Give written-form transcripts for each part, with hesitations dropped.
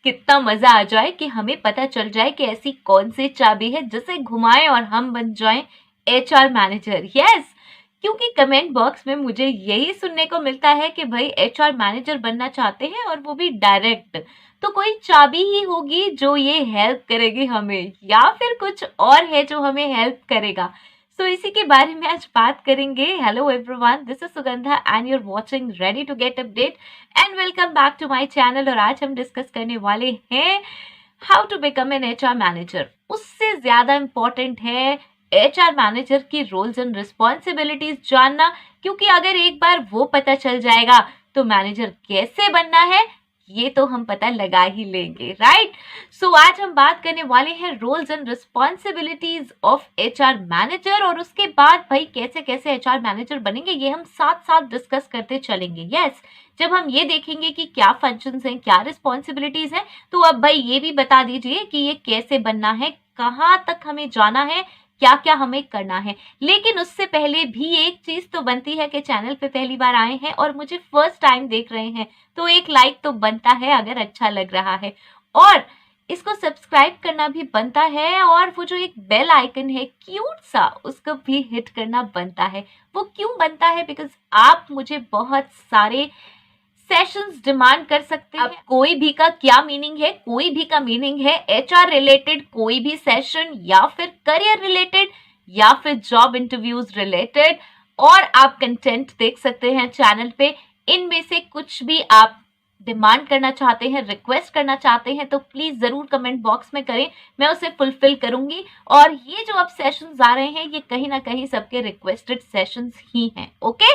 कितना मजा आ जाए कि हमें पता चल जाए कि ऐसी कौन सी चाबी है जिसे घुमाएं और हम बन जाएं एचआर मैनेजर। यस, क्योंकि कमेंट बॉक्स में मुझे यही सुनने को मिलता है कि भाई एचआर मैनेजर बनना चाहते हैं और वो भी डायरेक्ट। तो कोई चाबी ही होगी जो ये हेल्प करेगी हमें, या फिर कुछ और है जो हमें हेल्प करेगा। सो इसी के बारे में आज बात करेंगे। Hello everyone, this is Sugandha and you are watching ready to get update and welcome back to my channel. और आज हम डिस्कस करने वाले हैं how to become an HR manager. उससे ज्यादा इंपॉर्टेंट है एचआर मैनेजर की रोल्स एंड रिस्पॉन्सिबिलिटीज जानना, क्योंकि अगर एक बार वो पता चल जाएगा तो मैनेजर कैसे बनना है ये तो हम पता लगा ही लेंगे, राइट। सो आज हम बात करने वाले हैं roles and responsibilities of HR manager, और उसके बाद भाई कैसे कैसे एचआर मैनेजर बनेंगे ये हम साथ साथ डिस्कस करते चलेंगे। यस, जब हम ये देखेंगे कि क्या फंक्शंस हैं, क्या रिस्पॉन्सिबिलिटीज हैं, तो अब भाई ये भी बता दीजिए कि ये कैसे बनना है, कहाँ तक हमें जाना है, क्या क्या हमें करना है। लेकिन उससे पहले भी एक चीज तो बनती है कि चैनल पे पहली बार आए हैं और मुझे फर्स्ट टाइम देख रहे हैं तो एक लाइक तो बनता है अगर अच्छा लग रहा है, और इसको सब्सक्राइब करना भी बनता है, और वो जो एक बेल आइकन है क्यूट सा उसको भी हिट करना बनता है। वो क्यों बनता है? बिकॉज आप मुझे बहुत सारे सेशंस डिमांड कर सकते हैं। अब कोई भी का क्या मीनिंग है? कोई भी का मीनिंग है एचआर रिलेटेड कोई भी सेशन, या फिर करियर रिलेटेड, या फिर जॉब इंटरव्यूज रिलेटेड, और आप कंटेंट देख सकते हैं चैनल पे। इनमें से कुछ भी आप डिमांड करना चाहते हैं, रिक्वेस्ट करना चाहते हैं, तो प्लीज जरूर कमेंट बॉक्स में करें, मैं उसे फुलफिल करूंगी। और ये जो अब सेशंस आ रहे हैं ये कहीं ना कहीं सबके रिक्वेस्टेड सेशंस ही हैं। ओके,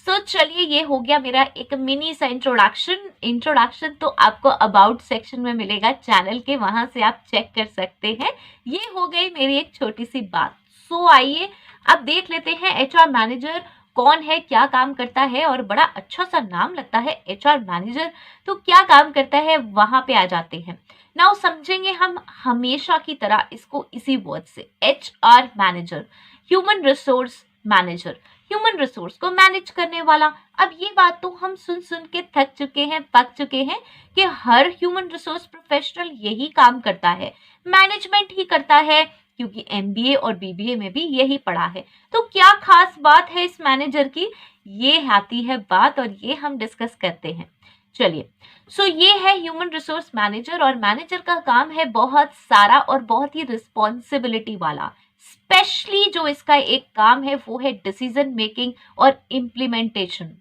सो चलिए ये हो गया मेरा एक मिनी सा इंट्रोडक्शन तो आपको अबाउट सेक्शन में मिलेगा चैनल के, वहां से आप चेक कर सकते हैं। ये हो गई मेरी एक छोटी सी बात। सो आइए अब देख लेते हैं एचआर मैनेजर कौन है, क्या काम करता है, और बड़ा अच्छा सा नाम लगता है एचआर मैनेजर, तो क्या काम करता है वहां पे आ जाते हैं। नाउ समझेंगे हम हमेशा की तरह इसको इसी वर्ड से, HR manager, human resource manager, human resource को मैनेज करने वाला। अब ये बात तो हम सुन सुन के थक चुके हैं, पक चुके हैं कि हर ह्यूमन रिसोर्स प्रोफेशनल यही काम करता है, मैनेजमेंट ही करता है, क्योंकि एमबीए और बीबीए में भी यही पढ़ा है। तो क्या खास बात है इस मैनेजर की, ये आती है बात, और ये हम डिस्कस करते हैं। चलिए, सो ये है ह्यूमन रिसोर्स मैनेजर, और मैनेजर का काम है बहुत सारा और बहुत ही रिस्पॉन्सिबिलिटी वाला। स्पेशली जो इसका एक काम है वो है डिसीजन मेकिंग और इम्प्लीमेंटेशन,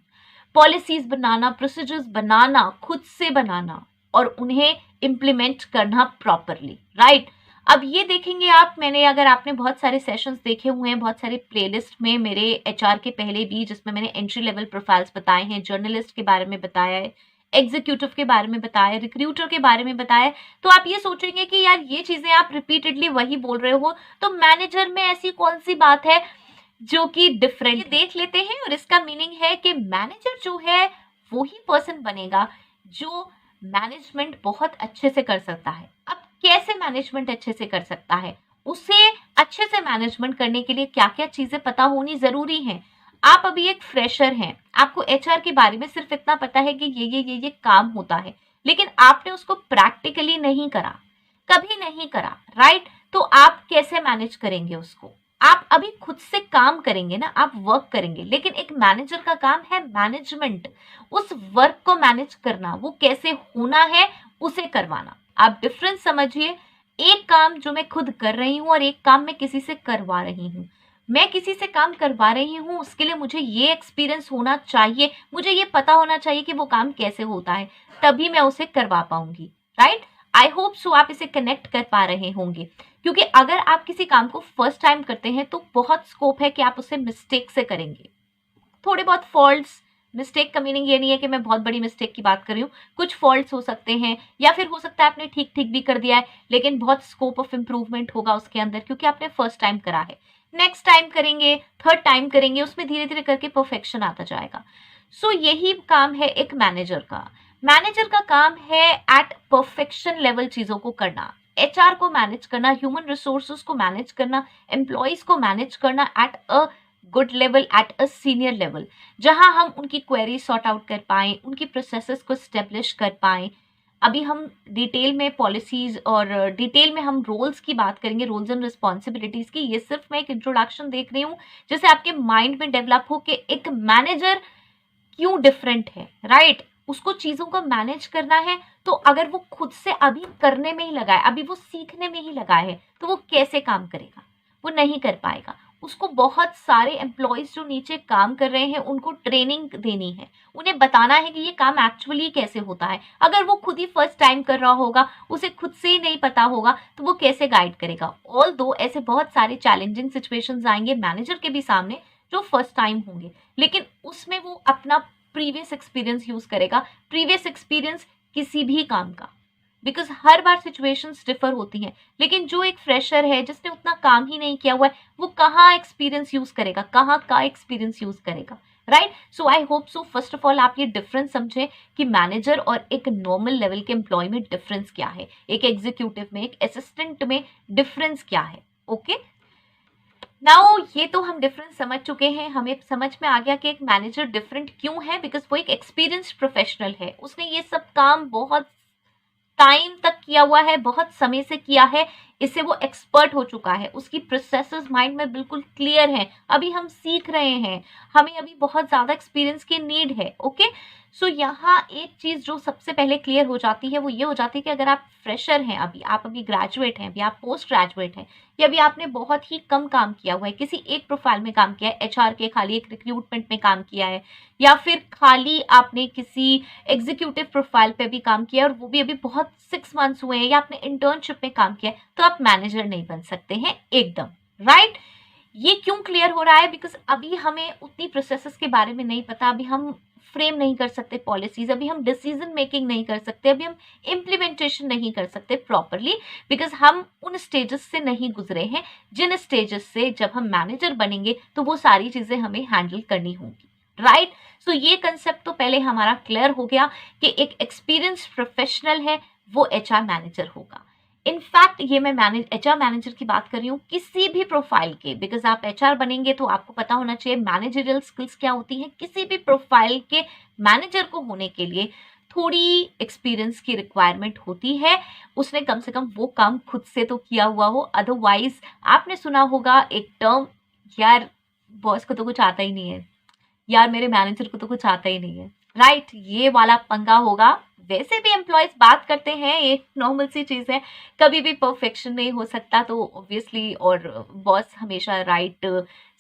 पॉलिसीज बनाना, प्रोसीजर्स बनाना, खुद से बनाना, और उन्हें इम्प्लीमेंट करना प्रॉपरली, राइट। अब ये देखेंगे आप, अगर आपने बहुत सारे सेशंस देखे हुए हैं, बहुत सारे प्लेलिस्ट में मेरे एचआर के पहले भी, जिसमें मैंने एंट्री लेवल प्रोफाइल्स बताए हैं, जर्नलिस्ट के बारे में बताया है, एग्जीक्यूटिव के बारे में बताया, रिक्रूटर के बारे में बताया, तो आप ये सोचेंगे कि यार ये चीजें आप रिपीटेडली वही बोल रहे हो, तो मैनेजर में ऐसी कौन सी बात है जो कि डिफरेंट देख लेते हैं। और इसका मीनिंग है कि मैनेजर जो है वो ही पर्सन बनेगा जो मैनेजमेंट बहुत अच्छे से कर सकता है। अब कैसे मैनेजमेंट अच्छे से कर सकता है, उसे अच्छे से मैनेजमेंट करने के लिए क्या क्या चीजें पता होनी जरूरी है। आप अभी एक फ्रेशर हैं, आपको एचआर के बारे में सिर्फ इतना पता है कि ये काम होता है, लेकिन आपने उसको प्रैक्टिकली नहीं करा, कभी नहीं करा, राइट। तो आप कैसे मैनेज करेंगे उसको? आप अभी खुद से काम करेंगे ना, आप वर्क करेंगे, लेकिन एक मैनेजर का काम है मैनेजमेंट, उस वर्क को मैनेज करना, वो कैसे होना है उसे करवाना। आप डिफरेंस समझिए, एक काम जो मैं खुद कर रही हूँ और एक काम मैं किसी से करवा रही हूँ। मैं किसी से काम करवा रही हूँ, उसके लिए मुझे ये एक्सपीरियंस होना चाहिए, मुझे ये पता होना चाहिए कि वो काम कैसे होता है, तभी मैं उसे करवा पाऊंगी, राइट। आई होप सो आप इसे कनेक्ट कर पा रहे होंगे, क्योंकि अगर आप किसी काम को फर्स्ट टाइम करते हैं तो बहुत स्कोप है कि आप उसे मिस्टेक से करेंगे, थोड़े बहुत फॉल्ट्स। मिस्टेक का मीनिंग ये नहीं है कि मैं बहुत बड़ी मिस्टेक की बात कर रही हूँ, कुछ फॉल्ट्स हो सकते हैं, या फिर हो सकता है आपने ठीक ठीक भी कर दिया है, लेकिन बहुत स्कोप ऑफ इम्प्रूवमेंट होगा उसके अंदर, क्योंकि आपने फर्स्ट टाइम करा है। नेक्स्ट टाइम करेंगे, थर्ड टाइम करेंगे, उसमें धीरे धीरे करके परफेक्शन आता जाएगा। सो यही काम है एक मैनेजर का। मैनेजर का काम है एट परफेक्शन लेवल चीजों को करना, एचआर को मैनेज करना, ह्यूमन रिसोर्सेज को मैनेज करना, एम्प्लॉयज को मैनेज करना at a good level, at a senior level, जहां हम उनकी क्वेरी सॉर्ट आउट कर पाएं, उनकी प्रोसेसेस को स्टेब्लिश कर पाएं, अभी हम डिटेल में पॉलिसीज और डिटेल में हम रोल्स की बात करेंगे, रोल्स एंड रिस्पॉन्सिबिलिटीज की। ये सिर्फ मैं एक इंट्रोडक्शन देख रही हूँ जिससे आपके माइंड में डेवलप हो कि एक मैनेजर क्यों डिफरेंट है, राइट? उसको चीजों को मैनेज करना है, तो अगर वो खुद से अभी करने में ही लगा है, अभी वो सीखने में ही लगा है, तो वो कैसे काम करेगा? वो नहीं कर पाएगा। उसको बहुत सारे एम्प्लॉयज जो नीचे काम कर रहे हैं उनको ट्रेनिंग देनी है, उन्हें बताना है कि ये काम एक्चुअली कैसे होता है। अगर वो खुद ही फर्स्ट टाइम कर रहा होगा, उसे खुद से ही नहीं पता होगा, तो वो कैसे गाइड करेगा? ऑल दो ऐसे बहुत सारे चैलेंजिंग सिचुएशंस आएंगे मैनेजर के भी सामने जो फर्स्ट टाइम होंगे, लेकिन उसमें वो अपना प्रीवियस एक्सपीरियंस यूज करेगा, प्रीवियस एक्सपीरियंस किसी भी काम का, because her bar situations differ होती हैं। लेकिन जो एक फ्रेशर है जिसने उतना काम ही नहीं किया हुआ है, वो कहाँ एक्सपीरियंस यूज करेगा, कहाँ का एक्सपीरियंस यूज करेगा, right? So I hope so first of all आप ये डिफरेंस समझें कि मैनेजर और एक नॉर्मल लेवल के एम्प्लॉय में डिफरेंस क्या है, एक एग्जीक्यूटिव में, एक असिस्टेंट में डिफरेंस क्या है। ओके, नाउ ये तो हम डिफरेंस समझ चुके हैं, हमें समझ में आ गया कि एक मैनेजर डिफरेंट क्यों है, बिकॉज वो एक एक्सपीरियंस्ड प्रोफेशनल है, उसने ये सब काम बहुत टाइम तक किया हुआ है, बहुत समय से किया है, इससे वो एक्सपर्ट हो चुका है, उसकी प्रोसेसेस माइंड में बिल्कुल क्लियर हैं। अभी हम सीख रहे हैं, हमें अभी बहुत ज़्यादा एक्सपीरियंस की नीड है। ओके, सो यहाँ एक चीज़ जो सबसे पहले क्लियर हो जाती है वो ये हो जाती है कि अगर आप फ्रेशर हैं, अभी आप अभी ग्रेजुएट हैं, अभी आप पोस्ट ग्रेजुएट हैं, या अभी आपने बहुत ही कम काम किया हुआ है, किसी एक प्रोफाइल में काम किया है, एचआर के खाली एक रिक्रूटमेंट में काम किया है, या फिर खाली आपने किसी एग्जीक्यूटिव प्रोफाइल पे भी काम किया है और वो भी अभी बहुत 6 मंथ्स हुए हैं, या आपने इंटर्नशिप में काम किया है, तो आप मैनेजर नहीं बन सकते हैं एकदम, राइट? ये क्यों क्लियर हो रहा है? बिकॉज अभी हमें उतनी प्रोसेसेस के बारे में नहीं पता, अभी हम फ्रेम नहीं कर सकते पॉलिसीज, अभी हम डिसीजन मेकिंग नहीं कर सकते, अभी हम इम्प्लीमेंटेशन नहीं कर सकते प्रॉपरली, बिकॉज हम उन स्टेजेस से नहीं गुजरे हैं जिन स्टेजेस से जब हम मैनेजर बनेंगे तो वो सारी चीजें हमें हैंडल करनी होंगी, राइट? सो ये कंसेप्ट तो पहले हमारा क्लियर हो गया कि एक एक्सपीरियंस प्रोफेशनल है वो एचआर मैनेजर होगा। इनफैक्ट ये मैं एचआर मैनेजर की बात कर रही हूँ किसी भी प्रोफाइल के, बिकॉज आप एचआर बनेंगे तो आपको पता होना चाहिए मैनेजरियल स्किल्स क्या होती हैं। किसी भी प्रोफाइल के मैनेजर को होने के लिए थोड़ी एक्सपीरियंस की रिक्वायरमेंट होती है, उसने कम से कम वो काम खुद से तो किया हुआ हो। अदरवाइज आपने सुना होगा एक टर्म, यार बॉस को तो कुछ आता ही नहीं है, यार मेरे मैनेजर को तो कुछ आता ही नहीं है, राइट? ये वाला पंगा होगा। वैसे भी एम्प्लॉयज बात करते हैं, एक नॉर्मल सी चीज है, कभी भी परफेक्शन नहीं हो सकता, तो ऑब्वियसली, और बॉस हमेशा राइट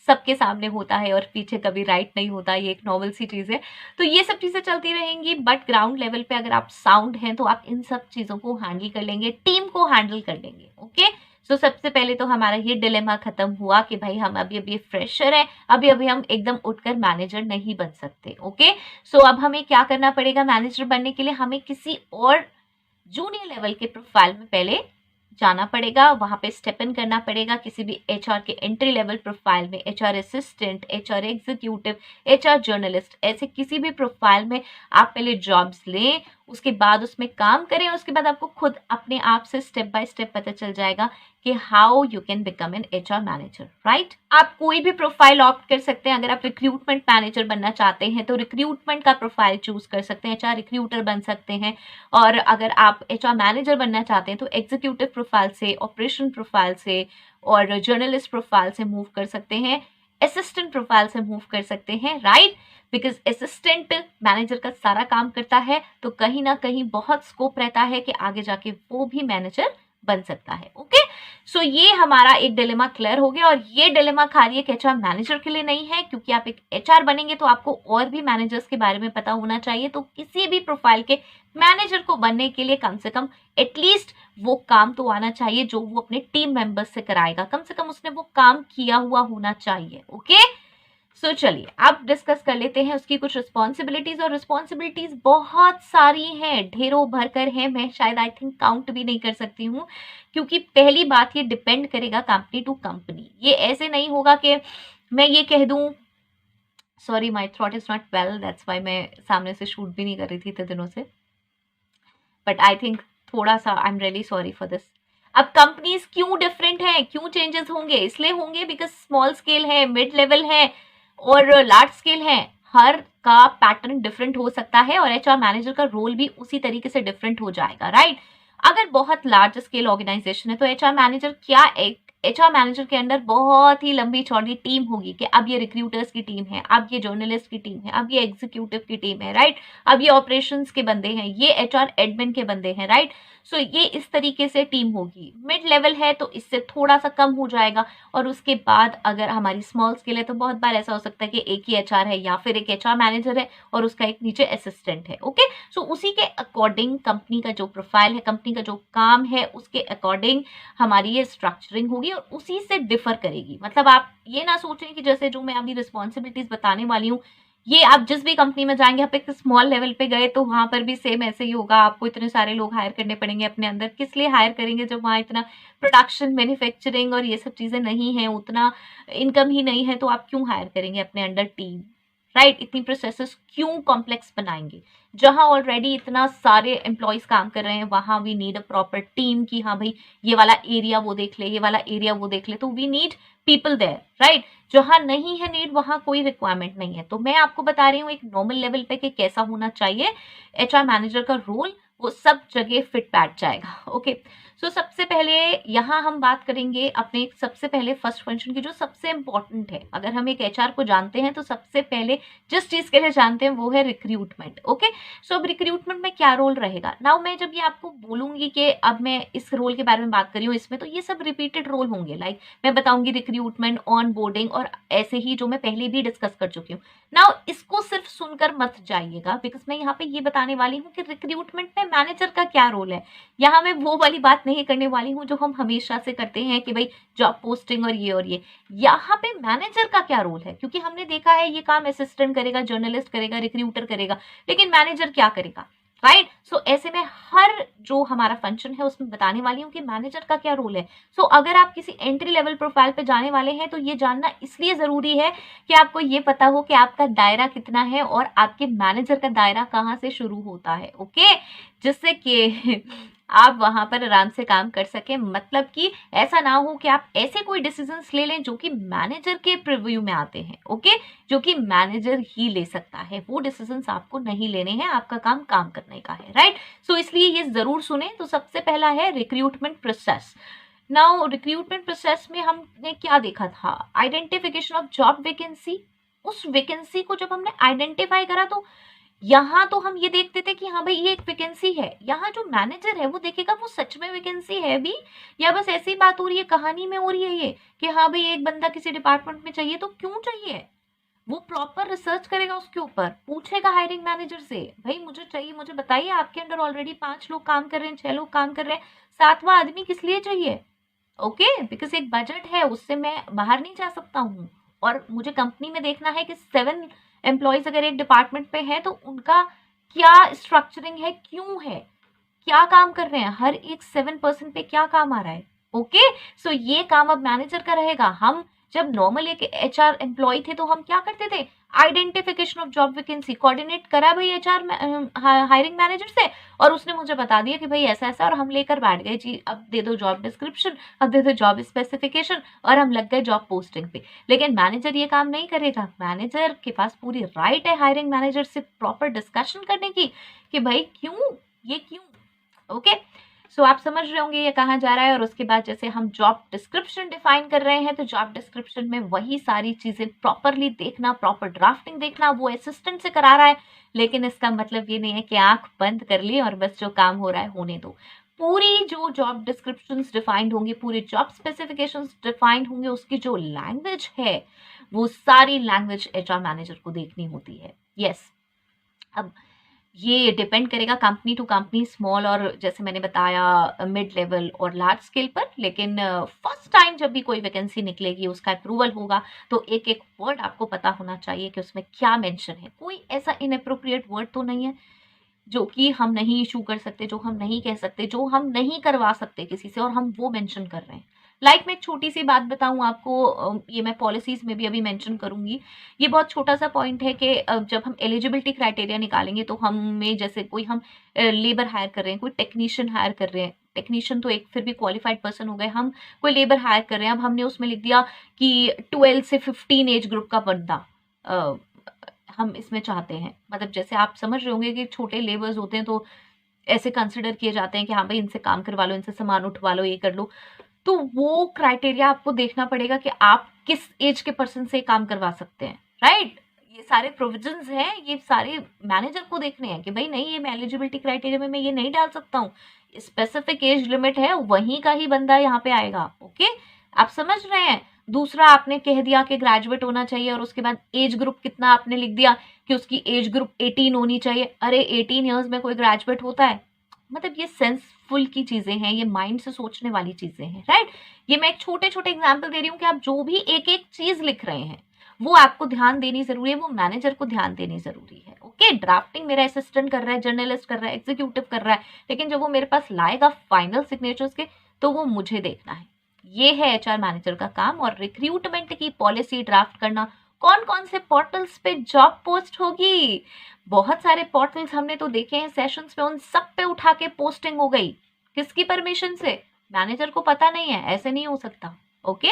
सबके सामने होता है और पीछे कभी राइट नहीं होता, ये एक नॉर्मल सी चीज है। तो ये सब चीजें चलती रहेंगी, बट ग्राउंड लेवल पे अगर आप साउंड हैं तो आप इन सब चीजों को हैंडल कर लेंगे, टीम को हैंडल कर लेंगे। ओके, सो सबसे पहले तो हमारा ये डिलेमा खत्म हुआ कि भाई हम अभी अभी फ्रेशर हैं, अभी अभी हम एकदम उठकर मैनेजर नहीं बन सकते। ओके, सो अब हमें क्या करना पड़ेगा? मैनेजर बनने के लिए हमें किसी और जूनियर लेवल के प्रोफाइल में पहले जाना पड़ेगा, वहां पे स्टेप इन करना पड़ेगा। किसी भी एचआर के एंट्री लेवल प्रोफाइल में, HR assistant, HR executive, HR journalist, ऐसे किसी भी प्रोफाइल में आप पहले जॉब्स लें, उसके बाद उसमें काम करें, उसके बाद आपको खुद अपने आप से स्टेप बाय स्टेप पता चल जाएगा कि how you can become an HR manager, right? आप कोई भी प्रोफाइल ऑप्ट कर सकते हैं। अगर आप रिक्रूटमेंट मैनेजर बनना चाहते हैं तो रिक्रूटमेंट का प्रोफाइल चूज कर सकते हैं, एचआर रिक्रूटर बन सकते हैं। और अगर आप एचआर मैनेजर बनना चाहते हैं तो एग्जीक्यूटिव प्रोफाइल से, ऑपरेशन प्रोफाइल से और जर्नलिस्ट प्रोफाइल से मूव कर सकते हैं, असिस्टेंट प्रोफाइल से मूव कर सकते हैं, राइट? बिकॉज असिस्टेंट मैनेजर का सारा काम करता है, तो कहीं ना कहीं बहुत स्कोप रहता है कि आगे जाके वो भी मैनेजर बन सकता है। ओके, सो ये हमारा एक डिलेमा क्लियर हो गया। और ये डिलेमा खाली एक एचआर मैनेजर के लिए नहीं है, क्योंकि आप एक एचआर बनेंगे तो आपको और भी मैनेजर्स के बारे में पता होना चाहिए। तो किसी भी प्रोफाइल के मैनेजर को बनने के लिए कम से कम एटलीस्ट वो काम तो आना चाहिए जो वो अपने टीम मेंबर्स से कराएगा, कम से कम उसने वो काम किया हुआ होना चाहिए। ओके, सो चलिए अब डिस्कस कर लेते हैं उसकी कुछ रिस्पॉन्सिबिलिटीज। और रिस्पॉन्सिबिलिटीज बहुत सारी हैं, ढेरों भरकर हैं, मैं शायद आई थिंक काउंट भी नहीं कर सकती हूँ, क्योंकि पहली बात ये डिपेंड करेगा कंपनी टू कंपनी। ये ऐसे नहीं होगा कि मैं ये कह दूं, sorry my throat is not well, that's why मैं सामने से शूट भी नहीं कर रही थी इतने दिनों से, बट आई थिंक थोड़ा सा आई am really sorry for this. अब कंपनीज क्यों डिफरेंट हैं, क्यों चेंजेस होंगे? इसलिए होंगे बिकॉज स्मॉल स्केल है, मिड लेवल है और लार्ज स्केल है। हर का पैटर्न डिफरेंट हो सकता है और एचआर मैनेजर का रोल भी उसी तरीके से डिफरेंट हो जाएगा, राइट। अगर बहुत लार्ज स्केल ऑर्गेनाइजेशन है तो एचआर मैनेजर क्या, एक एचआर मैनेजर के अंदर बहुत ही लंबी चौड़ी टीम होगी कि अब ये रिक्रूटर्स की टीम है, अब ये जर्नलिस्ट की टीम है, अब ये एग्जीक्यूटिव की टीम है, राइट। अब ये ऑपरेशंस के बंदे हैं, ये एचआर एडमिन के बंदे हैं, राइट। सो ये इस तरीके से टीम होगी। मिड लेवल है तो इससे थोड़ा सा कम हो जाएगा, और उसके बाद अगर हमारी स्मॉल स्केल है तो बहुत बार ऐसा हो सकता है कि एक ही एचआर है या फिर एक एचआर मैनेजर है और उसका एक नीचे असिस्टेंट है। ओके, सो उसी के अकॉर्डिंग कंपनी का जो प्रोफाइल है, कंपनी का जो काम है, उसके अकॉर्डिंग हमारी ये स्ट्रक्चरिंग होगी और उसी से डिफर करेगी। मतलब आप ये ना सोचें कि जैसे जो मैं अभी रिस्पॉन्सिबिलिटीज बताने वाली हूँ, ये आप जिस भी कंपनी में जाएंगे, आप एक स्मॉल लेवल पे गए तो वहां पर भी सेम ऐसे ही होगा। आपको इतने सारे लोग हायर करने पड़ेंगे अपने अंदर, किस लिए हायर करेंगे जब वहां इतना प्रोडक्शन, मैन्युफैक्चरिंग और ये सब चीजें नहीं है, उतना इनकम ही नहीं है, तो आप क्यों हायर करेंगे अपने अंडर टीम, राइट। इतनी प्रोसेसेस क्यों कॉम्प्लेक्स बनाएंगे। जहां ऑलरेडी इतना सारे एम्प्लॉयज काम कर रहे हैं वहां we need a proper team कि हाँ भाई ये वाला एरिया वो देख ले, ये वाला एरिया वो देख ले, तो we need people there, right. जहां नहीं है नीड वहां कोई रिक्वायरमेंट नहीं है। तो मैं आपको बता रही हूँ एक नॉर्मल लेवल पे कि कैसा होना चाहिए एचआर मैनेजर का रोल, वो सब जगह फिट बैठ जाएगा। ओके, सो सबसे पहले यहाँ हम बात करेंगे अपने सबसे पहले फर्स्ट फंक्शन की जो सबसे इंपॉर्टेंट है। अगर हम एक एचआर को जानते हैं तो सबसे पहले जिस चीज के लिए जानते हैं वो है रिक्रूटमेंट। ओके, सो अब रिक्रूटमेंट में क्या रोल रहेगा। नाउ मैं जब ये आपको बोलूंगी कि अब मैं इस रोल के बारे में बात कर रही हूँ इसमें, तो ये सब रिपीटेड रोल होंगे। लाइक मैं बताऊंगी रिक्रूटमेंट, ऑन बोर्डिंग और ऐसे ही जो मैं पहले भी डिस्कस कर चुकी हूँ। नाउ इसको सिर्फ सुनकर मत जाइएगा, बिकॉज मैं यहाँ पे ये बताने वाली हूँ कि रिक्रूटमेंट में मैनेजर का क्या रोल है। यहाँ मैं वो वाली बात नहीं करने वाली हूँ जो हम हमेशा से करते हैं कि भाई जॉब पोस्टिंग और ये। यहाँ पे मैनेजर का क्या रोल है, क्योंकि हमने देखा है ये काम असिस्टेंट करेगा, जर्नलिस्ट करेगा, रिक्रूटर करेगा, लेकिन मैनेजर क्या करेगा, राइट। सो ऐसे में हर जो हमारा फंक्शन है उसमें बताने वाली हूँ कि मैनेजर का क्या रोल है। सो अगर आप किसी एंट्री लेवल प्रोफाइल पे जाने वाले हैं तो ये जानना इसलिए जरूरी है कि आपको ये पता हो कि आपका दायरा कितना है और आपके मैनेजर का दायरा कहाँ से शुरू होता है। ओके, जिससे कि आप वहां पर आराम से काम कर सके। मतलब कि ऐसा ना हो कि आप ऐसे कोई डिसीजंस ले लें जो कि मैनेजर के प्रिव्यू में आते हैं। ओके, जो कि मैनेजर ही ले सकता है, वो डिसीजंस आपको नहीं लेने हैं, आपका काम करने का है, राइट। सो इसलिए ये जरूर सुने। तो सबसे पहला है recruitment process. Now recruitment process में हमने क्या देखा था, आइडेंटिफिकेशन ऑफ जॉब वैकेंसी। उस वैकेंसी को जब हमने आइडेंटिफाई करा तो यहाँ तो हम ये देखते थे कि हाँ भाई ये एक वैकेंसी है। यहाँ जो मैनेजर है वो देखेगा वो सच में वैकेंसी है भी या बस ऐसी बात हो रही है, कहानी में हो रही है ये कि हाँ भाई एक बंदा किसी डिपार्टमेंट में चाहिए तो क्यों चाहिए। वो प्रॉपर रिसर्च करेगा, उसके ऊपर पूछेगा हायरिंग मैनेजर से, भाई मुझे चाहिए, मुझे बताइए आपके अंडर ऑलरेडी 5 लोग काम कर रहे हैं, 6 लोग काम कर रहे हैं, 7वां आदमी किस लिए चाहिए। ओके, बिकॉज एक बजट है, उससे मैं बाहर नहीं जा सकता हूँ और मुझे कंपनी में देखना है कि 7 एम्प्लॉयज अगर एक डिपार्टमेंट पे है तो उनका क्या स्ट्रक्चरिंग है, क्यों है, क्या काम कर रहे हैं, हर एक 7% पे क्या काम आ रहा है। ओके, सो ये काम अब मैनेजर का रहेगा। हम जब नॉर्मल एक एचआर एम्प्लॉय थे तो हम क्या करते थे, identification of job vacancy coordinate करा भाई एचआर हायरिंग मैनेजर से और उसने मुझे बता दिया कि भाई ऐसा ऐसा, और हम लेकर बैठ गए जी अब दे दो जॉब डिस्क्रिप्शन, अब दे दो जॉब स्पेसिफिकेशन और हम लग गए जॉब पोस्टिंग पे। लेकिन मैनेजर ये काम नहीं करेगा। मैनेजर के पास पूरी राइट है हायरिंग मैनेजर से प्रॉपर डिस्कशन करने की कि भाई क्यों, ये क्यों। ओके, सो आप समझ रहे होंगे ये कहाँ जा रहा है। और उसके बाद जैसे हम जॉब डिस्क्रिप्शन डिफाइन कर रहे हैं तो जॉब डिस्क्रिप्शन में वही सारी चीजें प्रॉपरली देखना, प्रॉपर ड्राफ्टिंग देखना, वो असिस्टेंट से करा रहा है, लेकिन इसका मतलब ये नहीं है कि आंख बंद कर ली और बस जो काम हो रहा है होने दो। पूरी जो जॉब डिस्क्रिप्शंस डिफाइंड होंगी, पूरे जॉब स्पेसिफिकेशंस डिफाइंड होंगे, उसकी जो लैंग्वेज है वो सारी लैंग्वेज एचआर मैनेजर को देखनी होती है। यस, अब ये डिपेंड करेगा कंपनी टू कंपनी, स्मॉल और जैसे मैंने बताया मिड लेवल और लार्ज स्केल पर। लेकिन फर्स्ट टाइम जब भी कोई वैकेंसी निकलेगी, उसका अप्रूवल होगा, तो एक एक वर्ड आपको पता होना चाहिए कि उसमें क्या मेंशन है। कोई ऐसा इनअप्रोप्रिएट वर्ड तो नहीं है जो कि हम नहीं इशू कर सकते, जो हम नहीं कह सकते, जो हम नहीं करवा सकते किसी से और हम वो मेंशन कर रहे हैं। लाइक मैं एक छोटी सी बात बताऊं आपको, ये मैं पॉलिसीज में भी अभी मेंशन करूंगी। ये बहुत छोटा सा पॉइंट है कि जब हम एलिजिबिलिटी क्राइटेरिया निकालेंगे तो हमें जैसे कोई हम लेबर हायर कर रहे हैं, कोई टेक्नीशियन हायर कर रहे हैं, टेक्नीशियन तो एक फिर भी क्वालिफाइड पर्सन हो गए, हम कोई लेबर हायर कर रहे हैं, अब हमने उसमें लिख दिया कि 12 से 15 एज ग्रुप का बंदा हम इसमें चाहते हैं, मतलब जैसे आप समझ रहे होंगे कि छोटे लेबर्स होते हैं तो ऐसे कंसिडर किए जाते हैं कि हाँ भाई इनसे काम करवा लो, इनसे सामान उठवा लो, ये कर लो। तो वो क्राइटेरिया आपको देखना पड़ेगा कि आप किस एज के पर्सन से काम करवा सकते हैं, राइट। ये सारे प्रोविजंस हैं, ये सारे मैनेजर को देखने हैं कि भाई नहीं, ये मैं एलिजिबिलिटी क्राइटेरिया में मैं ये नहीं डाल सकता हूँ, स्पेसिफिक एज लिमिट है, वहीं का ही बंदा यहाँ पे आएगा। ओके, आप समझ रहे हैं। दूसरा, आपने कह दिया कि ग्रेजुएट होना चाहिए और उसके बाद एज ग्रुप कितना आपने लिख दिया कि उसकी एज ग्रुप 18 होनी चाहिए। अरे 18 ईयर्स में कोई ग्रेजुएट होता है? मतलब ये सेंसफुल की चीजें हैं, ये माइंड से सोचने वाली चीजें हैं, राइट। ये मैं एक छोटे छोटे एग्जाम्पल दे रही हूँ कि आप जो भी एक एक चीज लिख रहे हैं वो आपको ध्यान देनी जरूरी है, वो मैनेजर को ध्यान देनी जरूरी है। ओके, ड्राफ्टिंग मेरा असिस्टेंट कर रहा है, जर्नलिस्ट कर रहा है, एग्जीक्यूटिव कर रहा है, लेकिन जब वो मेरे पास लाएगा फाइनल सिग्नेचर्स के तो वो मुझे देखना है। ये है एचआर मैनेजर का काम। और रिक्रूटमेंट की पॉलिसी ड्राफ्ट करना, कौन कौन से पोर्टल्स पे जॉब पोस्ट होगी, बहुत सारे पोर्टल्स हमने तो देखे हैं सेशंस में, उन सब पे उठा के पोस्टिंग हो गई। किसकी परमिशन से? मैनेजर को पता नहीं है, ऐसे नहीं हो सकता। ओके,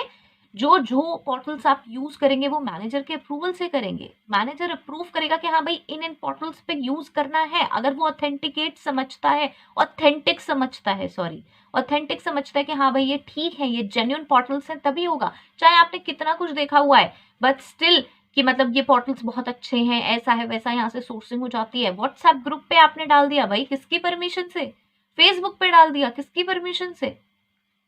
जो जो पोर्टल्स आप यूज करेंगे वो मैनेजर के अप्रूवल से करेंगे। मैनेजर अप्रूव करेगा कि हाँ भाई इन इन पोर्टल्स पे यूज करना है। अगर वो ऑथेंटिकेट समझता है, ऑथेंटिक समझता है, सॉरी, ऑथेंटिक समझता है कि हाँ भाई ये ठीक है, ये जेन्युइन पोर्टल्स हैं, तभी होगा। चाहे आपने कितना कुछ देखा हुआ है, बट स्टिल कि मतलब ये पोर्टल्स बहुत अच्छे हैं, ऐसा है वैसा, यहाँ से सोर्सिंग हो जाती है। व्हाट्सएप ग्रुप पे आपने डाल दिया, भाई किसकी परमिशन से? फेसबुक पे डाल दिया, किसकी परमिशन से?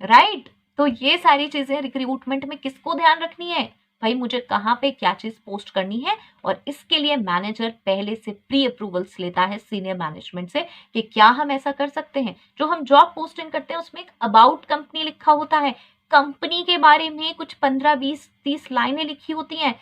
राइट। तो ये सारी चीजें रिक्रूटमेंट में किसको ध्यान रखनी है? भाई मुझे कहाँ पे क्या चीज पोस्ट करनी है, और इसके लिए मैनेजर पहले से प्री अप्रूवल्स लेता है सीनियर मैनेजमेंट से कि क्या हम ऐसा कर सकते हैं। जो हम जॉब पोस्टिंग करते हैं उसमें एक अबाउट कंपनी लिखा होता है, कंपनी के बारे में कुछ 15 20 30 लाइनें लिखी होती हैं।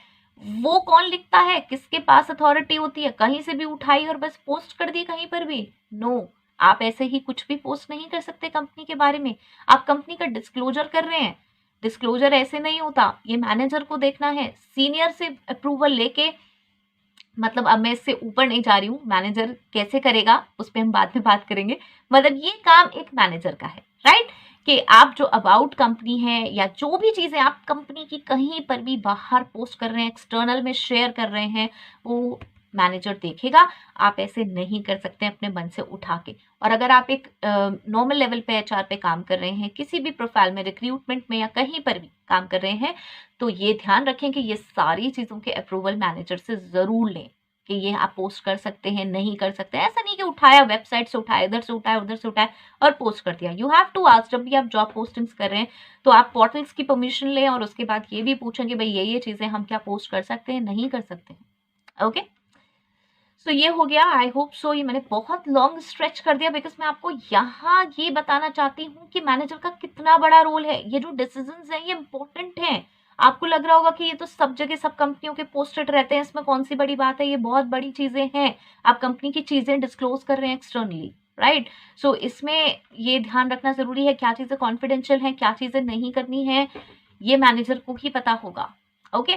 वो कौन लिखता है, किसके पास अथॉरिटी होती है? कहीं से भी उठाई और बस पोस्ट कर दी कहीं पर भी? नो, आप ऐसे ही कुछ भी पोस्ट नहीं कर सकते कंपनी के बारे में। आप कंपनी का डिस्क्लोजर कर रहे हैं, डिस्क्लोजर ऐसे नहीं होता, ये मैनेजर को देखना है, सीनियर से अप्रूवल लेके। मतलब अब मैं इससे ऊपर नहीं जा रही हूँ, मैनेजर कैसे करेगा उस पर हम बाद में बात करेंगे। मतलब ये काम एक मैनेजर का है, राइट, कि आप जो अबाउट कंपनी है या जो भी चीजें आप कंपनी की कहीं पर भी बाहर पोस्ट कर रहे हैं, एक्सटर्नल में शेयर कर रहे हैं, वो मैनेजर देखेगा। आप ऐसे नहीं कर सकते अपने मन से उठा के। और अगर आप एक नॉर्मल लेवल पे एचआर पे काम कर रहे हैं, किसी भी प्रोफाइल में, रिक्रूटमेंट में या कहीं पर भी काम कर रहे हैं, तो ये ध्यान रखें कि ये सारी चीजों के अप्रूवल मैनेजर से जरूर लें कि ये आप पोस्ट कर सकते हैं, नहीं कर सकते। ऐसा नहीं कि उठाया, वेबसाइट से उठाया, इधर से उठाया, उधर से उठाया और पोस्ट कर दिया। यू हैव टू आस्क, जब भी आप जॉब पोस्टिंग्स कर रहे हैं तो आप पोर्टल्स की परमिशन लें और उसके बाद ये भी पूछें कि भाई ये चीजें हम क्या पोस्ट कर सकते हैं, नहीं कर सकते हैं। ओके, सो ये हो गया। आई होप सो ये मैंने बहुत लॉन्ग स्ट्रेच कर दिया, बिकॉज मैं आपको यहाँ ये बताना चाहती हूँ कि मैनेजर का कितना बड़ा रोल है। ये जो डिसीजंस हैं ये इंपॉर्टेंट हैं। आपको लग रहा होगा कि ये तो सब जगह सब कंपनियों के पोस्टेड रहते हैं, इसमें कौन सी बड़ी बात है, ये बहुत बड़ी चीजें हैं। आप कंपनी की चीजें डिस्क्लोज कर रहे हैं एक्सटर्नली, राइट। सो इसमें ये ध्यान रखना जरूरी है, क्या चीजें कॉन्फिडेंशियल हैं, क्या चीजें नहीं करनी है, ये मैनेजर को ही पता होगा। ओके,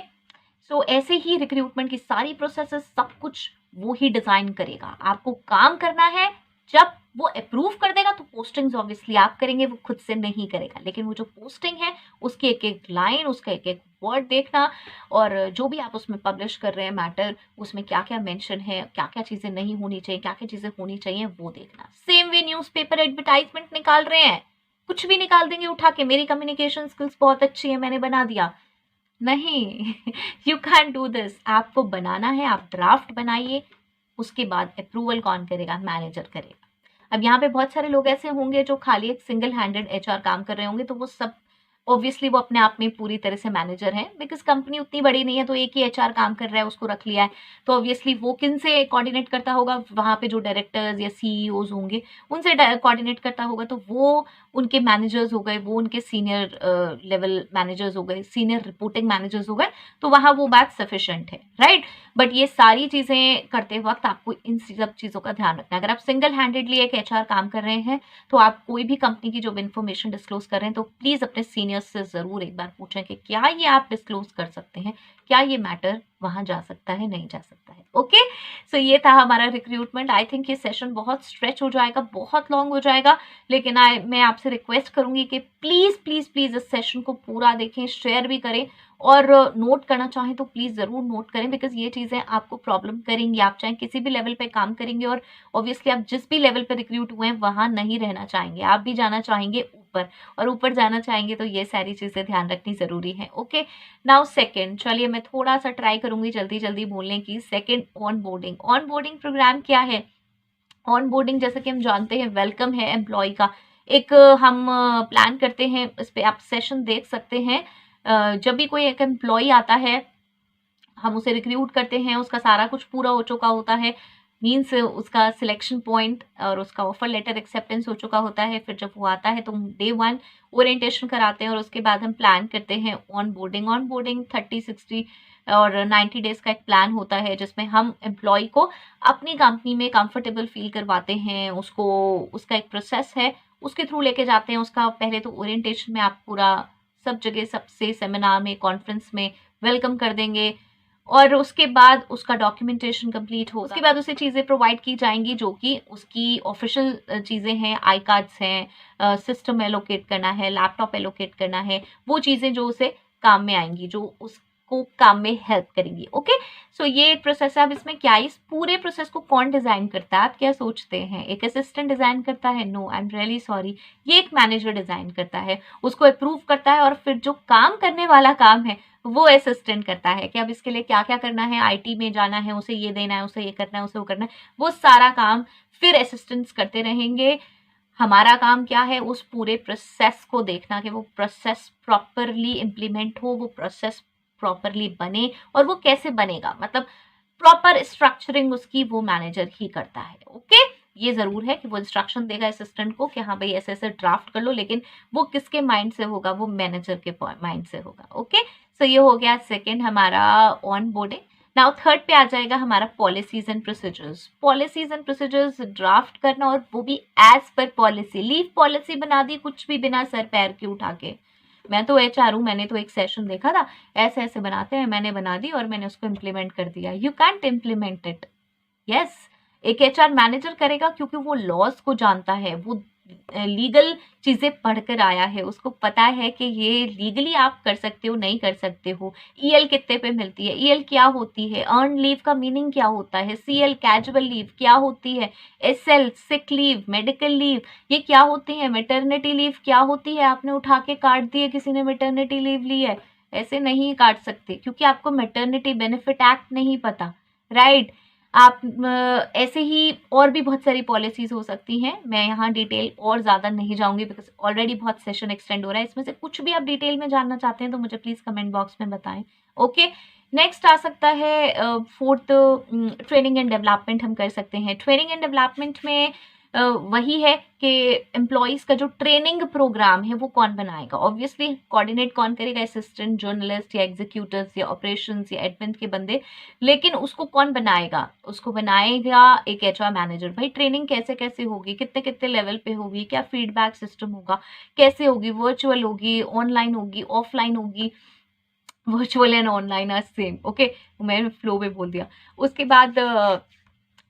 सो ऐसे ही रिक्रूटमेंट की सारी प्रोसेसेस, सब कुछ वो ही डिजाइन करेगा। आपको काम करना है, जब वो अप्रूव कर देगा तो पोस्टिंग्स ऑब्वियसली आप करेंगे, वो खुद से नहीं करेगा। लेकिन वो जो पोस्टिंग है उसकी एक एक लाइन, उसका एक एक वर्ड देखना, और जो भी आप उसमें पब्लिश कर रहे हैं मैटर, उसमें क्या क्या मेंशन है, क्या क्या चीजें नहीं होनी चाहिए, क्या क्या चीजें होनी चाहिए, वो देखना। सेम वे न्यूज़पेपर एडवर्टाइजमेंट निकाल रहे हैं, कुछ भी निकाल देंगे उठा के, मेरी कम्युनिकेशन स्किल्स बहुत अच्छी है, मैंने बना दिया। नहीं, यू कैन डू दिस। आपको बनाना है, आप ड्राफ्ट बनाइए, उसके बाद अप्रूवल कौन करेगा? मैनेजर करेगा। अब यहाँ पे बहुत सारे लोग ऐसे होंगे जो खाली एक सिंगल हैंडेड एचआर काम कर रहे होंगे, तो वो सब ऑब्वियसली वो अपने आप में पूरी तरह से मैनेजर हैं, बिकॉज कंपनी उतनी बड़ी नहीं है, तो एक ही एचआर काम कर रहा है, उसको रख लिया है। तो ऑब्वियसली वो किन से कोऑर्डिनेट करता होगा? वहाँ पे जो डायरेक्टर्स या सीईओज होंगे उनसे कोऑर्डिनेट करता होगा। तो वो उनके मैनेजर्स हो गए, वो उनके सीनियर लेवल मैनेजर्स हो गए, सीनियर रिपोर्टिंग मैनेजर्स हो गए, तो वहाँ वो बात सफिशिएंट है, राइट। बट ये सारी चीजें करते वक्त आपको इन सब चीजों का ध्यान रखना है। अगर आप सिंगल हैंडेडली एक एचआर काम कर रहे हैं, तो आप कोई भी कंपनी की जो इन्फॉर्मेशन डिस्क्लोज कर रहे हैं, तो प्लीज अपने सीनियर्स से जरूर एक बार पूछें कि क्या ये आप डिस्क्लोज कर सकते हैं, क्या ये मैटर वहां जा सकता है, नहीं जा सकता है। ओके, सो ये था हमारा रिक्रूटमेंट। आई थिंक ये सेशन बहुत स्ट्रेच हो जाएगा, बहुत लॉन्ग हो जाएगा, लेकिन मैं आपसे रिक्वेस्ट करूंगी कि प्लीज प्लीज प्लीज इस सेशन को पूरा देखें, शेयर भी करें, और नोट करना चाहें तो प्लीज़ ज़रूर नोट करें, बिकॉज़ ये चीज़ें आपको प्रॉब्लम करेंगी। आप चाहे किसी भी लेवल पे काम करेंगे और ऑब्वियसली आप जिस भी लेवल पे रिक्रूट हुए हैं वहाँ नहीं रहना चाहेंगे, आप भी जाना चाहेंगे ऊपर, और ऊपर जाना चाहेंगे तो ये सारी चीज़ें ध्यान रखनी ज़रूरी है। ओके, नाउ सेकंड, चलिए मैं थोड़ा-सा ट्राई करूँगी जल्दी-जल्दी बोलने की। Second, onboarding. ऑनबोर्डिंग प्रोग्राम क्या है? ऑनबोर्डिंग जैसा कि हम जानते हैं वेलकम है एम्प्लॉय का, एक हम प्लान करते हैं, इस पे आप सेशन देख सकते हैं। जब भी कोई एक एम्प्लॉय आता है हम उसे रिक्रूट करते हैं, उसका सारा कुछ पूरा हो चुका होता है, मीन्स उसका सिलेक्शन पॉइंट और उसका ऑफर लेटर एक्सेप्टेंस हो चुका होता है। फिर जब वो आता है तो डे 1 ओरिएंटेशन कराते हैं और उसके बाद हम प्लान करते हैं ऑनबोर्डिंग। ऑनबोर्डिंग 30, 60 और 90 डेज का एक प्लान होता है जिसमें हम एम्प्लॉय को अपनी कंपनी में कंफर्टेबल फील करवाते हैं, उसको उसका एक प्रोसेस है उसके थ्रू लेके जाते हैं। उसका पहले तो ओरिएंटेशन में आप पूरा सब जगह सबसे सेमिनार में कॉन्फ्रेंस में वेलकम कर देंगे और उसके बाद उसका डॉक्यूमेंटेशन कंप्लीट हो, उसके बाद उसे चीज़ें प्रोवाइड की जाएंगी जो कि उसकी ऑफिशियल चीज़ें हैं, आई कार्ड्स हैं, सिस्टम एलोकेट करना है, लैपटॉप एलोकेट करना है, वो चीज़ें जो उसे काम में आएंगी, जो उसको काम में हेल्प करेंगी। ओके, सो ये एक प्रोसेस है। अब इसमें क्या, इस पूरे प्रोसेस को कौन डिज़ाइन करता है? आप क्या सोचते हैं? एक असिस्टेंट डिज़ाइन करता है? No, I am really sorry, ये एक मैनेजर डिज़ाइन करता है, उसको अप्रूव करता है और फिर जो काम करने वाला काम है वो असिस्टेंट करता है कि अब इसके लिए क्या क्या करना है, आईटी में जाना है, उसे ये देना है, उसे ये करना है, उसे वो करना है, वो सारा काम फिर असिस्टेंट्स करते रहेंगे। हमारा काम क्या है, उस पूरे प्रोसेस को देखना कि वो प्रोसेस प्रॉपरली इम्प्लीमेंट हो, वो प्रोसेस प्रॉपरली बने, और वो कैसे बनेगा, मतलब प्रॉपर स्ट्रक्चरिंग उसकी वो मैनेजर ही करता है। ओके, ये जरूर है कि वो इंस्ट्रक्शन देगा असिस्टेंट को कि हाँ भाई ऐसे ऐसे ड्राफ्ट कर लो, लेकिन वो किसके माइंड से होगा, वो मैनेजर के माइंड से होगा। ओके, सो ये हो गया सेकंड हमारा ऑन बोर्डिंग। नाउ थर्ड पे आ जाएगा हमारा policies and procedures. Policies and procedures draft करना, और वो भी as per policy. Leave policy बना दी कुछ भी बिना सर पैर के उठा के। मैं तो एचआर हूँ, मैंने तो एक सेशन देखा था, ऐसे ऐसे बनाते हैं, मैंने बना दी और मैंने उसको इम्प्लीमेंट कर दिया। You can't implement it. Yes, एक एचआर मैनेजर करेगा क्योंकि वो लॉज को जानता है, वो लीगल चीजें पढ़कर आया है, उसको पता है कि ये लीगली आप कर सकते हो, नहीं कर सकते हो। ईएल कितने पे मिलती है, ईएल क्या होती है, अर्न लीव का मीनिंग क्या होता है, सीएल कैजुअल लीव क्या होती है, SL sick leave, medical leave ये क्या होती है, मैटरनिटी लीव क्या होती है। आपने उठा के काट दिए, किसी ने मैटरनिटी लीव ली है, ऐसे नहीं काट सकते क्योंकि आपको मैटरनिटी बेनिफिट एक्ट नहीं पता, राइट। आप ऐसे ही और भी बहुत सारी पॉलिसीज हो सकती हैं, मैं यहाँ डिटेल और ज़्यादा नहीं जाऊंगी बिकॉज ऑलरेडी बहुत सेशन एक्सटेंड हो रहा है। इसमें से कुछ भी आप डिटेल में जानना चाहते हैं तो मुझे प्लीज़ कमेंट बॉक्स में बताएं। ओके, नेक्स्ट आ सकता है फोर्थ, ट्रेनिंग एंड डेवलपमेंट हम कर सकते हैं। ट्रेनिंग एंड डेवलपमेंट में वही है कि एम्प्लॉयज़ का जो ट्रेनिंग प्रोग्राम है वो कौन बनाएगा। ऑब्वियसली कोऑर्डिनेट कौन करेगा, असिस्टेंट, जर्नलिस्ट या एग्जीक्यूटिव्स या ऑपरेशंस या एडमिन के बंदे, लेकिन उसको कौन बनाएगा, उसको बनाएगा एक एचआर मैनेजर। भाई ट्रेनिंग कैसे कैसे होगी, कितने कितने लेवल पे होगी, क्या फीडबैक सिस्टम होगा, कैसे होगी, वर्चुअल होगी, ऑनलाइन होगी, ऑफलाइन होगी, virtual and online are same. Okay, मैंने फ्लो में बोल दिया। उसके बाद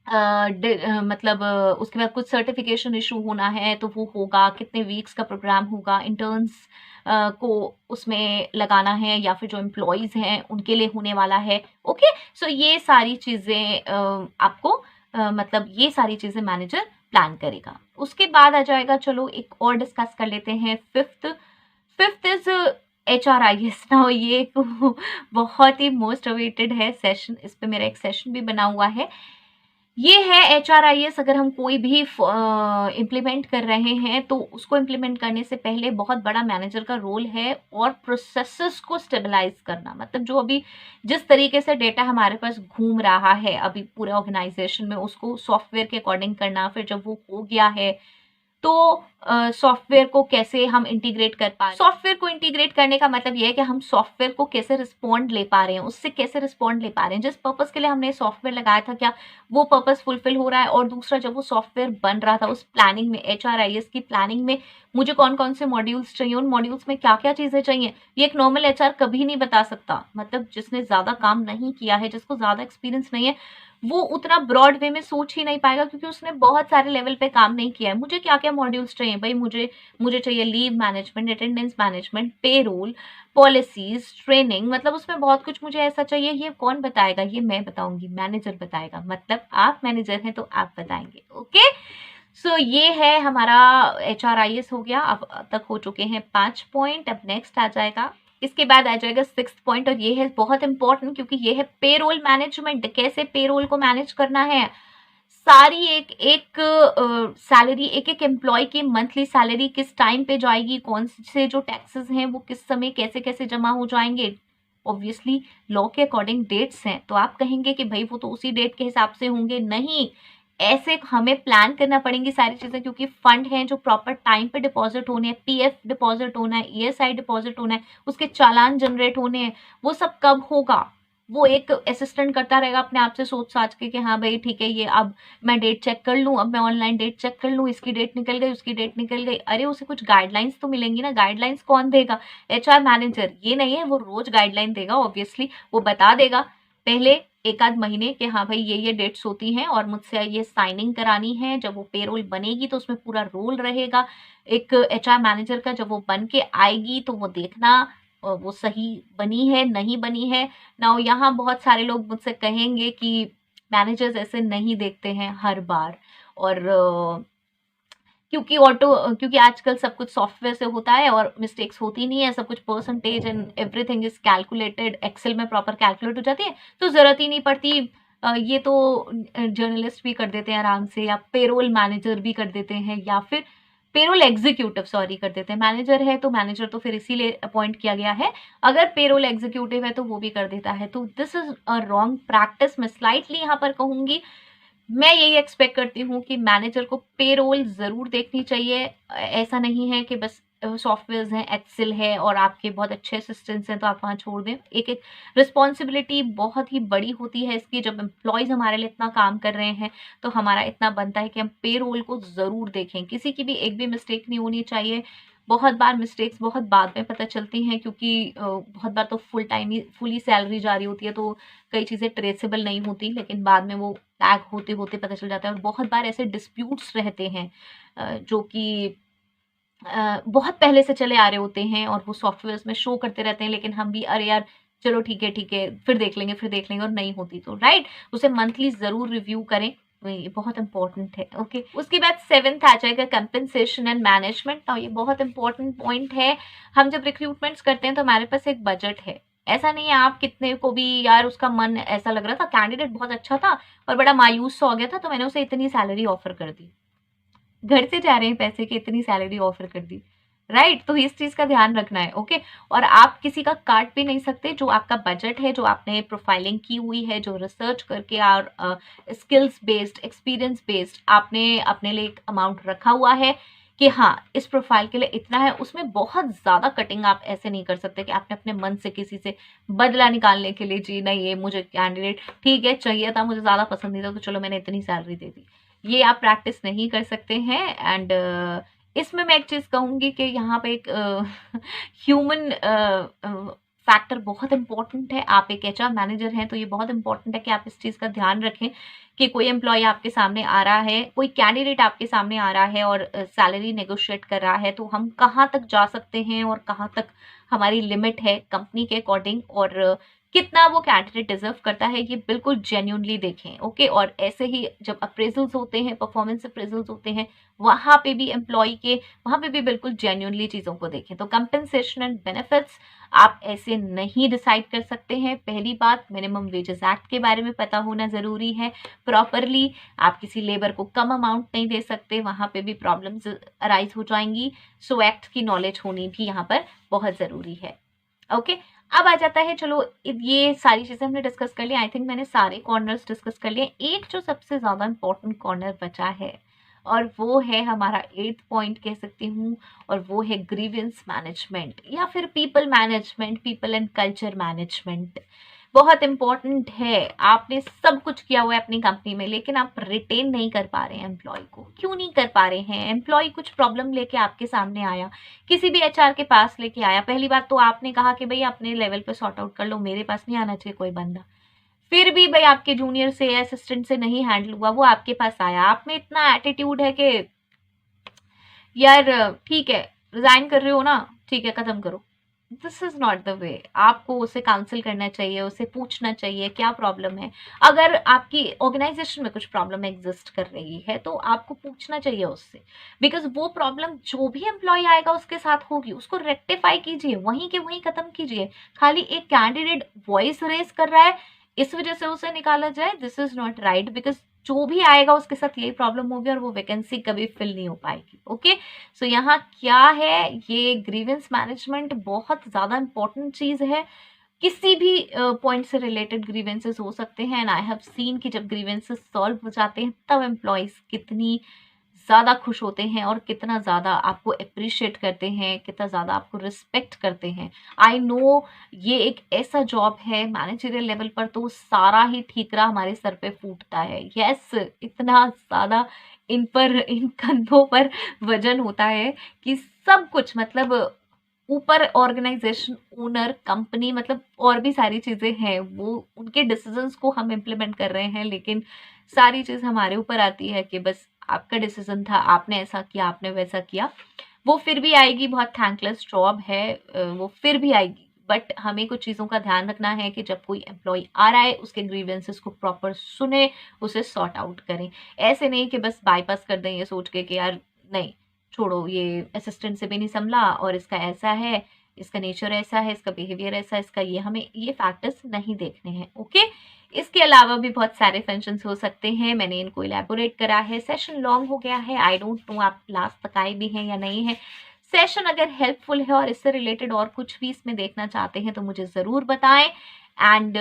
मतलब उसके बाद कुछ सर्टिफिकेशन इशू होना है तो वो होगा, कितने वीक्स का प्रोग्राम होगा, इंटर्न्स को उसमें लगाना है या फिर जो एम्प्लॉयज़ हैं उनके लिए होने वाला है। ओके, सो ये सारी चीज़ें आपको मतलब ये सारी चीज़ें मैनेजर प्लान करेगा। उसके बाद आ जाएगा, चलो एक और डिस्कस कर लेते हैं, फिफ्थ इज HRIS। ना ये एक बहुत ही मोस्ट अवेटेड है सेशन, इस पे मेरा एक सेशन भी बना हुआ है। ये है HRIS। अगर हम कोई भी इम्प्लीमेंट कर रहे हैं तो उसको इम्प्लीमेंट करने से पहले बहुत बड़ा मैनेजर का रोल है और प्रोसेसेस को स्टेबलाइज करना, मतलब जो अभी जिस तरीके से डेटा हमारे पास घूम रहा है अभी पूरे ऑर्गेनाइजेशन में, उसको सॉफ्टवेयर के अकॉर्डिंग करना। फिर जब वो हो गया है तो सॉफ्टवेयर को कैसे हम इंटीग्रेट कर पा रहे हैं। सॉफ्टवेयर को इंटीग्रेट करने का मतलब यह है कि हम सॉफ्टवेयर को कैसे रिस्पॉन्ड ले पा रहे हैं, उससे कैसे रिस्पॉन्ड ले पा रहे हैं, जिस पर्पस के लिए हमने सॉफ्टवेयर लगाया था क्या वो पर्पस फुलफिल हो रहा है। और दूसरा, जब वो सॉफ्टवेयर बन रहा था उस प्लानिंग में, HRIS की प्लानिंग में मुझे कौन कौन से मॉड्यूल्स चाहिए, उन मॉड्यूल्स में क्या क्या चीजें चाहिए, ये एक नॉर्मल HR कभी नहीं बता सकता। मतलब जिसने ज्यादा काम नहीं किया है, जिसको ज्यादा एक्सपीरियंस नहीं है, वो उतना ब्रॉड वे में सोच ही नहीं पाएगा, क्योंकि उसने बहुत सारे लेवल पे काम नहीं किया है। मुझे क्या क्या मॉड्यूल्स चाहिए भाई, मुझे मुझे चाहिए leave management, attendance management, payroll, policies, training, मतलब उसमें बहुत कुछ मुझे ऐसा चाहिए। ये कौन बताएगा? ये मैं बताऊंगी, मैनेजर बताएगा। मतलब आप मैनेजर हैं तो आप बताएंगे। ओके, सो ये है हमारा HRIS हो गया। अब तक हो चुके हैं 5 पॉइंट। अब नेक्स्ट आ जाएगा, इसके बाद आ जाएगा 6th पॉइंट, और ये है बहुत इंपॉर्टेंट, क्योंकि ये है पेरोल मैनेजमेंट। कैसे पेरोल को मैनेज करना है। सारी एक एक सैलरी, एक एक एम्प्लॉय की मंथली सैलरी किस टाइम पे जाएगी, कौन से जो टैक्सेस हैं वो किस समय कैसे कैसे जमा हो जाएंगे। ऑब्वियसली लॉ के अकॉर्डिंग डेट्स हैं, तो आप कहेंगे कि भाई वो तो उसी डेट के हिसाब से होंगे। नहीं, ऐसे हमें प्लान करना पड़ेंगी सारी चीजें, क्योंकि फंड हैं जो प्रॉपर टाइम पे डिपॉजिट होने हैं, PF डिपॉजिट होना है, ESI डिपॉजिट होना है, उसके चालान जनरेट होने हैं। वो सब कब होगा? वो एक असिस्टेंट करता रहेगा अपने आप से सोच साच के कि हाँ भाई ठीक है, ये अब मैं डेट चेक कर लूं, अब मैं ऑनलाइन डेट चेक कर लूं, इसकी डेट निकल गई, उसकी डेट निकल गई। अरे उसे कुछ गाइडलाइंस तो मिलेंगी ना। गाइडलाइंस कौन देगा? HR manager. ये नहीं है वो रोज गाइडलाइन देगा, ऑब्वियसली वो बता देगा पहले एक आध महीने के, हाँ भाई ये डेट्स होती हैं और मुझसे ये साइनिंग करानी है। जब वो पेरोल बनेगी तो उसमें पूरा रोल रहेगा एक HR मैनेजर का। जब वो बन के आएगी तो वो देखना वो सही बनी है नहीं बनी है। नाउ यहाँ बहुत सारे लोग मुझसे कहेंगे कि मैनेजर्स ऐसे नहीं देखते हैं हर बार, और क्योंकि आजकल सब कुछ सॉफ्टवेयर से होता है और मिस्टेक्स होती नहीं है, सब कुछ percentage and everything is calculated, Excel में प्रॉपर कैलकुलेट हो जाती है, तो जरूरत ही नहीं पड़ती। ये तो जर्नलिस्ट भी कर देते हैं आराम से, या पेरोल मैनेजर भी कर देते हैं, या फिर पेरोल एग्जीक्यूटिव सॉरी कर देते हैं। मैनेजर है तो मैनेजर तो फिर इसीलिए अपॉइंट किया गया है, अगर पेरोल एग्जीक्यूटिव है तो वो भी कर देता है। तो this is a wrong practice, मैं स्लाइटली यहाँ पर कहूंगी। मैं यही एक्सपेक्ट करती हूँ कि मैनेजर को पेरोल जरूर देखनी चाहिए। ऐसा नहीं है कि बस सॉफ्टवेयर हैं, एक्सेल है और आपके बहुत अच्छे असिस्टेंट्स हैं तो आप वहां छोड़ दें। एक एक रिस्पॉन्सिबिलिटी बहुत ही बड़ी होती है इसकी। जब एम्प्लॉयज हमारे लिए इतना काम कर रहे हैं तो हमारा इतना बनता है कि हम पेरोल को जरूर देखें। किसी की भी एक भी मिस्टेक नहीं होनी चाहिए। बहुत बार मिस्टेक्स बहुत बाद में पता चलती हैं, क्योंकि बहुत बार तो फुली सैलरी जा रही होती है, तो कई चीज़ें ट्रेसेबल नहीं होती, लेकिन बाद में वो टैग होते होते पता चल जाता है। और बहुत बार ऐसे डिस्प्यूट्स रहते हैं जो कि बहुत पहले से चले आ रहे होते हैं और वो सॉफ्टवेयर में शो करते रहते हैं, लेकिन हम भी अरे यार चलो ठीक है फिर देख लेंगे और नहीं होती तो राइट, उसे मंथली जरूर रिव्यू करें। ये बहुत इंपॉर्टेंट है। ओके, उसके बाद 7th आ जाएगा कंपेंसेशन एंड मैनेजमेंट। और ये बहुत इंपॉर्टेंट पॉइंट है। हम जब रिक्रूटमेंट्स करते हैं तो हमारे पास एक बजट है। ऐसा नहीं है आप कितने को भी, यार उसका मन ऐसा लग रहा था, कैंडिडेट बहुत अच्छा था और बड़ा मायूस सा हो गया था तो मैंने उसे इतनी सैलरी ऑफर कर दी। घर से जा रहे हैं पैसे की, इतनी सैलरी ऑफर कर दी, राइट। तो इस चीज का ध्यान रखना है। ओके, और आप किसी का काट भी नहीं सकते। जो आपका बजट है, जो आपने प्रोफाइलिंग की हुई है, जो रिसर्च करके और स्किल्स बेस्ड, एक्सपीरियंस बेस्ड आपने अपने लिए एक अमाउंट रखा हुआ है कि हाँ इस प्रोफाइल के लिए इतना है, उसमें बहुत ज्यादा कटिंग आप ऐसे नहीं कर सकते कि आपने अपने मन से किसी से बदला निकालने के लिए, जी नहीं ये मुझे कैंडिडेट ठीक है चाहिए था, मुझे ज्यादा पसंद नहीं था तो चलो मैंने इतनी सैलरी दे दी। ये आप प्रैक्टिस नहीं कर सकते हैं। एंड इसमें मैं एक चीज कहूंगी कि यहाँ पे एक ह्यूमन फैक्टर बहुत इंपॉर्टेंट है। आप एक HR मैनेजर हैं तो ये बहुत इंपॉर्टेंट है कि आप इस चीज का ध्यान रखें कि कोई एम्प्लॉय आपके सामने आ रहा है, कोई कैंडिडेट आपके सामने आ रहा है और सैलरी नेगोशिएट कर रहा है, तो हम कहाँ तक जा सकते हैं और कहाँ तक हमारी लिमिट है कंपनी के अकॉर्डिंग, और कितना वो कैंडिडेट डिजर्व करता है, ये बिल्कुल जेन्युइनली देखें। ओके, और ऐसे ही जब अप्रेजल्स होते हैं, परफॉर्मेंस अप्रेजल्स होते हैं, वहां पे भी एम्प्लॉय के वहां पे भी बिल्कुल जेन्युइनली चीजों को देखें। तो कंपेंसेशन एंड बेनिफिट्स आप ऐसे नहीं डिसाइड कर सकते हैं। पहली बात, मिनिमम वेजेस एक्ट के बारे में पता होना जरूरी है प्रॉपरली। आप किसी लेबर को कम अमाउंट नहीं दे सकते, वहां पे भी प्रॉब्लम्स अराइज हो जाएंगी। सो एक्ट की नॉलेज होनी भी यहाँ पर बहुत जरूरी है। ओके, अब आ जाता है, चलो ये सारी चीजें हमने डिस्कस कर ली। आई थिंक मैंने सारे कॉर्नर्स डिस्कस कर लिए। एक जो सबसे ज्यादा इंपॉर्टेंट कॉर्नर बचा है और वो है हमारा 8th पॉइंट कह सकती हूँ, और वो है ग्रीवेंस मैनेजमेंट या फिर people management, people and culture management. बहुत इंपॉर्टेंट है। आपने सब कुछ किया हुआ है अपनी कंपनी में, लेकिन आप रिटेन नहीं कर पा रहे हैं एम्प्लॉय को। क्यों नहीं कर पा रहे हैं? एम्प्लॉय कुछ प्रॉब्लम लेके आपके सामने आया, किसी भी HR के पास लेके आया, पहली बात तो आपने कहा कि भाई अपने लेवल पे सॉर्ट आउट कर लो, मेरे पास नहीं आना चाहिए कोई बंदा। फिर भी भाई आपके जूनियर से या असिस्टेंट से नहीं हैंडल हुआ, वो आपके पास आया, आप में इतना एटीट्यूड है कि यार ठीक है रिजाइन कर रहे हो ना, ठीक है खत्म करो, this is not the way. आपको उसे काउंसिल करना चाहिए, उसे पूछना चाहिए क्या प्रॉब्लम है। अगर आपकी ऑर्गेनाइजेशन में कुछ प्रॉब्लम एग्जिस्ट कर रही है तो आपको पूछना चाहिए उससे, बिकॉज वो प्रॉब्लम जो भी एम्प्लॉय आएगा उसके साथ होगी, उसको रेक्टिफाई कीजिए, वहीं के वहीं खत्म कीजिए। खाली एक कैंडिडेट वॉइस रेस कर रहा है इस वजह से उसे निकाला जाए, this is not right, because जो भी आएगा उसके साथ यही प्रॉब्लम होगी और वो वैकेंसी कभी फिल नहीं हो पाएगी। ओके सो यहाँ क्या है, ये ग्रीवेंस मैनेजमेंट बहुत ज्यादा इंपॉर्टेंट चीज है। किसी भी पॉइंट से रिलेटेड ग्रीवेंसेस हो सकते हैं, एंड आई हैव सीन कि जब ग्रीवेंसेस सॉल्व हो जाते हैं तब एम्प्लॉयज कितनी ज़्यादा खुश होते हैं और कितना ज़्यादा आपको अप्रिशिएट करते हैं, कितना ज़्यादा आपको रिस्पेक्ट करते हैं। आई नो ये एक ऐसा जॉब है मैनेजरियल लेवल पर तो सारा ही ठीकरा हमारे सर पे फूटता है। यस इतना ज़्यादा इन कंधों पर वजन होता है कि सब कुछ मतलब ऊपर ऑर्गेनाइजेशन ओनर कंपनी मतलब और भी सारी चीज़ें हैं, वो उनके डिसीजंस को हम इम्प्लीमेंट कर रहे हैं, लेकिन सारी चीज़ हमारे ऊपर आती है कि बस आपका डिसीजन था, आपने ऐसा किया, आपने वैसा किया। वो फिर भी आएगी, बहुत थैंकलेस जॉब है, वो फिर भी आएगी, बट हमें कुछ चीज़ों का ध्यान रखना है कि जब कोई एम्प्लॉय आ रहा है उसके ग्रीवेंसेस को प्रॉपर सुने, उसे सॉर्ट आउट करें। ऐसे नहीं कि बस बाईपास कर दें ये सोच के कि यार नहीं छोड़ो, ये असिस्टेंट से भी नहीं संभला और इसका ऐसा है, इसका नेचर ऐसा है, इसका बिहेवियर ऐसा है, इसका ये, हमें ये फैक्टर्स नहीं देखने हैं। ओके इसके अलावा भी बहुत सारे फंक्शंस हो सकते हैं, मैंने इनको इलेबोरेट करा है। सेशन लॉन्ग हो गया है, आई डोंट नो आप लास्ट तक आए भी हैं या नहीं है। सेशन अगर हेल्पफुल है और इससे रिलेटेड और कुछ भी इसमें देखना चाहते हैं तो मुझे ज़रूर बताएं। एंड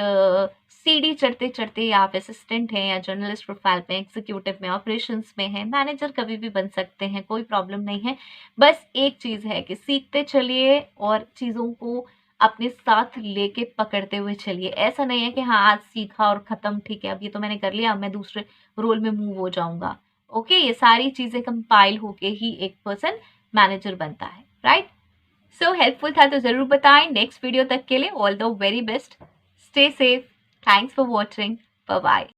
सीढ़ी चढ़ते चढ़ते आप असिस्टेंट हैं या जर्नलिस्ट प्रोफाइल में, एग्जीक्यूटिव में, ऑपरेशंस में हैं, मैनेजर कभी भी बन सकते हैं, कोई प्रॉब्लम नहीं है। बस एक चीज़ है कि सीखते चलिए और चीज़ों को अपने साथ लेके पकड़ते हुए चलिए। ऐसा नहीं है कि हाँ आज सीखा और ख़त्म, ठीक है अब ये तो मैंने कर लिया, अब मैं दूसरे रोल में मूव हो जाऊंगा। ओके ये सारी चीज़ें कंपाइल होके ही एक पर्सन मैनेजर बनता है, राइट। सो हेल्पफुल था तो ज़रूर बताएं। नेक्स्ट वीडियो तक के लिए all the very best, stay safe, thanks for watching, bye bye.